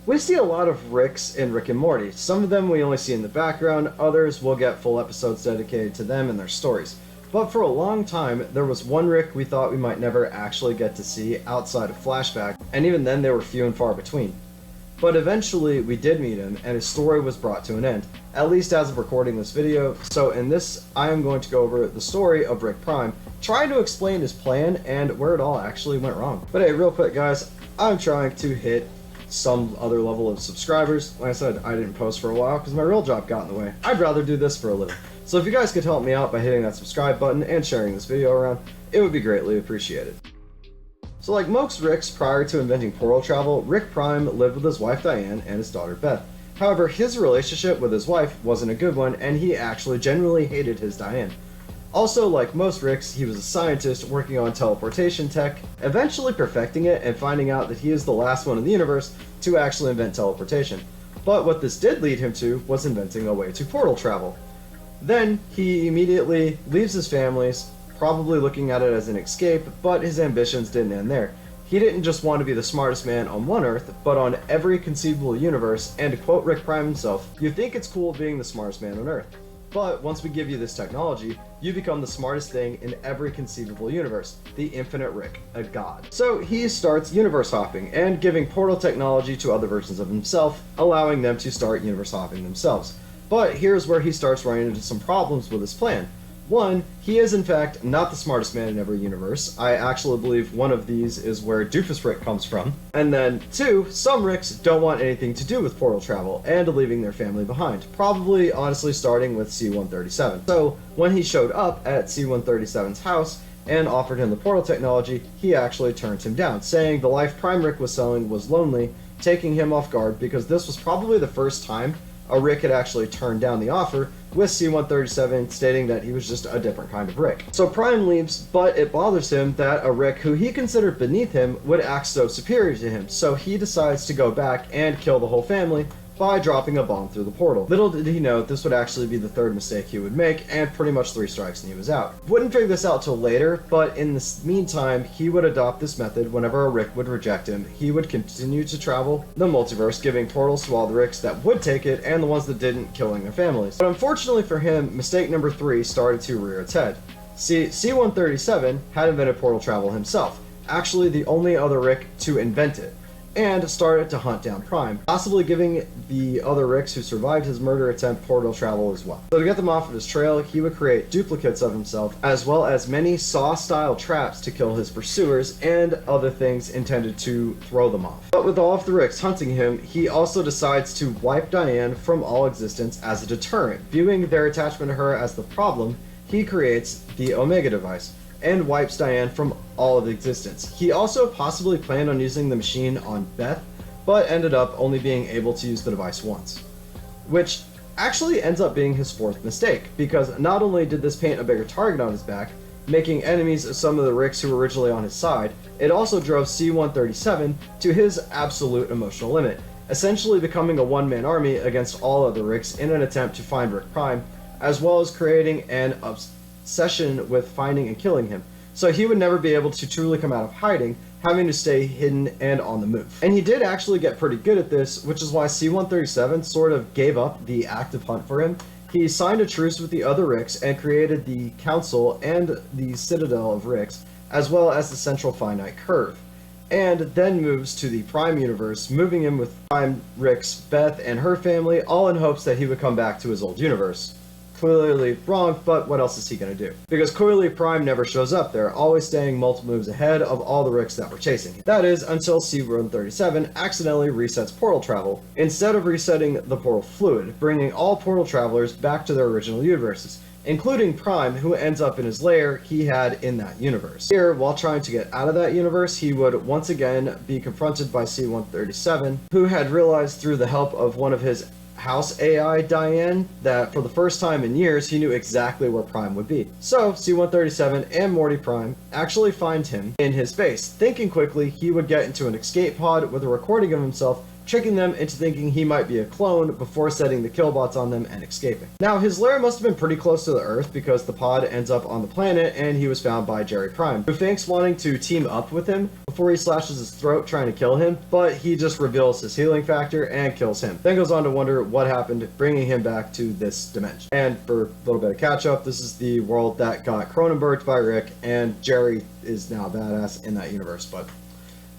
We see a lot of Ricks in Rick and Morty. Some of them we only see in the background, others will get full episodes dedicated to them and their stories. But for a long time, there was one Rick we thought we might never actually get to see outside of flashback, and even then they were few and far between. But eventually we did meet him, and his story was brought to an end, at least as of recording this video. So in this, I am going to go over the story of Rick Prime, trying to explain his plan and where it all actually went wrong. But hey, real quick guys, I'm trying to hit some other level of subscribers. Like I said, I didn't post for a while because my real job got in the way. I'd rather do this for a living. So if you guys could help me out by hitting that subscribe button and sharing this video around, it would be greatly appreciated. So like most Ricks prior to inventing portal travel, Rick Prime lived with his wife Diane and his daughter Beth. However, his relationship with his wife wasn't a good one, and he actually genuinely hated his Diane. Also, like most Ricks, he was a scientist working on teleportation tech, eventually perfecting it and finding out that he is the last one in the universe to actually invent teleportation. But what this did lead him to was inventing a way to portal travel. Then he immediately leaves his families, probably looking at it as an escape, but his ambitions didn't end there. He didn't just want to be the smartest man on one Earth, but on every conceivable universe, and to quote Rick Prime himself, "You think it's cool being the smartest man on Earth. But once we give you this technology, you become the smartest thing in every conceivable universe, the infinite Rick, a god." So he starts universe hopping and giving portal technology to other versions of himself, allowing them to start universe hopping themselves. But here's where he starts running into some problems with his plan. One, he is in fact not the smartest man in every universe. I actually believe one of these is where Doofus Rick comes from. And then two, some Ricks don't want anything to do with portal travel and leaving their family behind. Probably honestly starting with C-137. So when he showed up at C-137's house and offered him the portal technology, he actually turned him down, saying the life Prime Rick was selling was lonely, taking him off guard because this was probably the first time a Rick had actually turned down the offer, with C-137 stating that he was just a different kind of Rick. So Prime leaves, but it bothers him that a Rick who he considered beneath him would act so superior to him, so he decides to go back and kill the whole family by dropping a bomb through the portal. Little did he know this would actually be the third mistake he would make, and pretty much 3 strikes and he was out. Wouldn't figure this out till later, but in the meantime, he would adopt this method whenever a Rick would reject him. He would continue to travel the multiverse, giving portals to all the Ricks that would take it and the ones that didn't, killing their families. But unfortunately for him, mistake number 3 started to rear its head. See, C-137 had invented portal travel himself, actually the only other Rick to invent it, and started to hunt down Prime, possibly giving the other Ricks who survived his murder attempt portal travel as well. So to get them off of his trail, he would create duplicates of himself, as well as many Saw-style traps to kill his pursuers and other things intended to throw them off. But with all of the Ricks hunting him, he also decides to wipe Diane from all existence as a deterrent. Viewing their attachment to her as the problem, he creates the Omega device and wipes Diane from all of existence. He also possibly planned on using the machine on Beth, but ended up only being able to use the device once, which actually ends up being his 4th mistake, because not only did this paint a bigger target on his back, making enemies of some of the Ricks who were originally on his side, it also drove C-137 to his absolute emotional limit, essentially becoming a one-man army against all other Ricks in an attempt to find Rick Prime, as well as creating an obsession with finding and killing him. So he would never be able to truly come out of hiding, having to stay hidden and on the move. And he did actually get pretty good at this, which is why C-137 sort of gave up the active hunt for him. He signed a truce with the other Ricks and created the Council and the Citadel of Ricks, as well as the Central Finite Curve, and then moves to the Prime universe, moving in with Prime Ricks, Beth, and her family, all in hopes that he would come back to his old universe. Clearly wrong, but what else is he going to do? Because clearly Prime never shows up there, always staying multiple moves ahead of all the Ricks that were chasing him. That is, until C-137 accidentally resets portal travel, instead of resetting the portal fluid, bringing all portal travelers back to their original universes, including Prime, who ends up in his lair he had in that universe. Here, while trying to get out of that universe, he would once again be confronted by C-137, who had realized through the help of one of his house AI, Diane, that for the first time in years he knew exactly where Prime would be. So C-137 and Morty Prime actually find him in his base, thinking quickly he would get into an escape pod with a recording of himself tricking them into thinking he might be a clone before setting the killbots on them and escaping. Now, his lair must have been pretty close to the Earth because the pod ends up on the planet and he was found by Jerry Prime, who thinks wanting to team up with him before he slashes his throat trying to kill him, but he just reveals his healing factor and kills him. Then goes on to wonder what happened, bringing him back to this dimension. And for a little bit of catch up, this is the world that got Cronenberged by Rick, and Jerry is now badass in that universe, but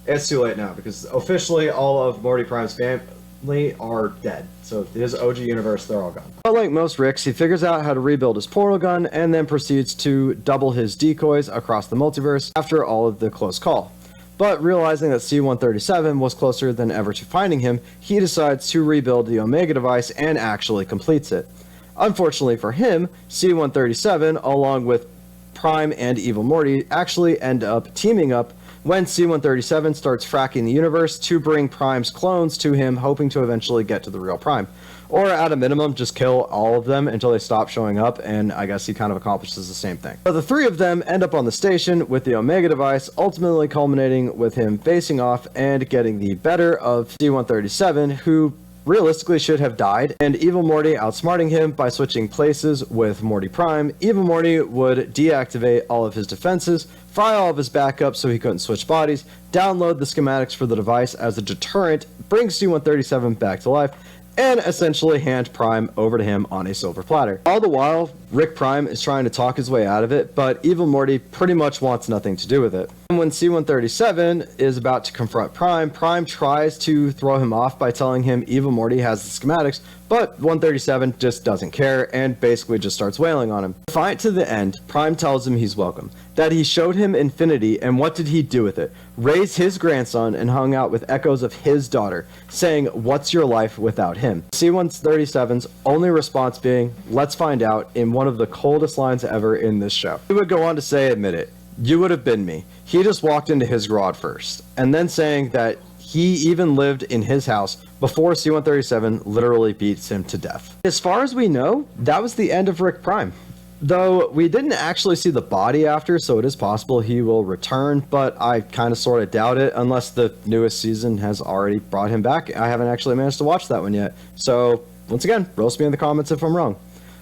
it's too late now because officially all of Morty Prime's family are dead. So his OG universe, they're all gone. But like most Ricks, he figures out how to rebuild his portal gun and then proceeds to double his decoys across the multiverse after all of the close call. But realizing that C-137 was closer than ever to finding him, he decides to rebuild the Omega device and actually completes it. Unfortunately for him, C-137, along with Prime and Evil Morty, actually end up teaming up when C-137 starts fracking the universe to bring Prime's clones to him, hoping to eventually get to the real Prime. Or at a minimum, just kill all of them until they stop showing up, and I guess he kind of accomplishes the same thing. But the three of them end up on the station with the Omega device, ultimately culminating with him facing off and getting the better of C-137, who realistically should have died, and Evil Morty outsmarting him by switching places with Morty Prime. Evil Morty would deactivate all of his defenses, fry all of his backups so he couldn't switch bodies, download the schematics for the device as a deterrent, bring C-137 back to life, and essentially hand Prime over to him on a silver platter. All the while, Rick Prime is trying to talk his way out of it, but Evil Morty pretty much wants nothing to do with it. And when C-137 is about to confront Prime, Prime tries to throw him off by telling him Evil Morty has the schematics, but 137 just doesn't care and basically just starts wailing on him. Defiant to the end, Prime tells him he's welcome, that he showed him infinity, and what did he do with it? Raised his grandson and hung out with echoes of his daughter, saying, "What's your life without him?" C-137's only response being, "Let's find out," in one of the coldest lines ever in this show. He would go on to say, "Admit it, you would have been me." He just walked into his garage first, and then saying that he even lived in his house before C-137 literally beats him to death. As far as we know, that was the end of Rick Prime. Though we didn't actually see the body after, so it is possible he will return, but I kind of sort of doubt it unless the newest season has already brought him back. I haven't actually managed to watch that one yet. So, once again, roast me in the comments if I'm wrong.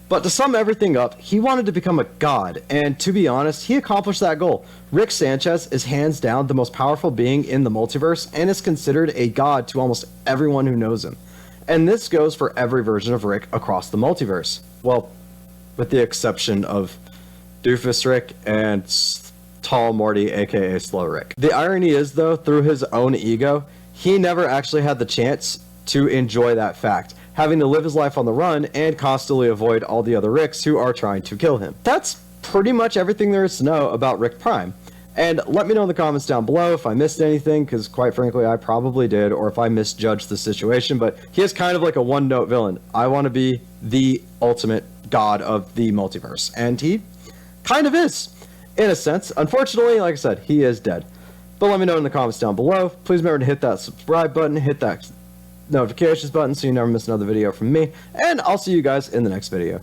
But to sum everything up, he wanted to become a god, and to be honest, he accomplished that goal. Rick Sanchez is hands down the most powerful being in the multiverse and is considered a god to almost everyone who knows him. And this goes for every version of Rick across the multiverse. Well, with the exception of Doofus Rick and Tall Morty, aka Slow Rick. The irony is, though, through his own ego, he never actually had the chance to enjoy that fact, having to live his life on the run and constantly avoid all the other Ricks who are trying to kill him. That's pretty much everything there is to know about Rick Prime. And let me know in the comments down below if I missed anything, because quite frankly, I probably did, or if I misjudged the situation, but he is kind of like a one-note villain. I want to be the ultimate god of the multiverse, and he kind of is, in a sense. Unfortunately, like I said, he is dead. But let me know in the comments down below. Please remember to hit that subscribe button, hit that notifications button so you never miss another video from me, and I'll see you guys in the next video.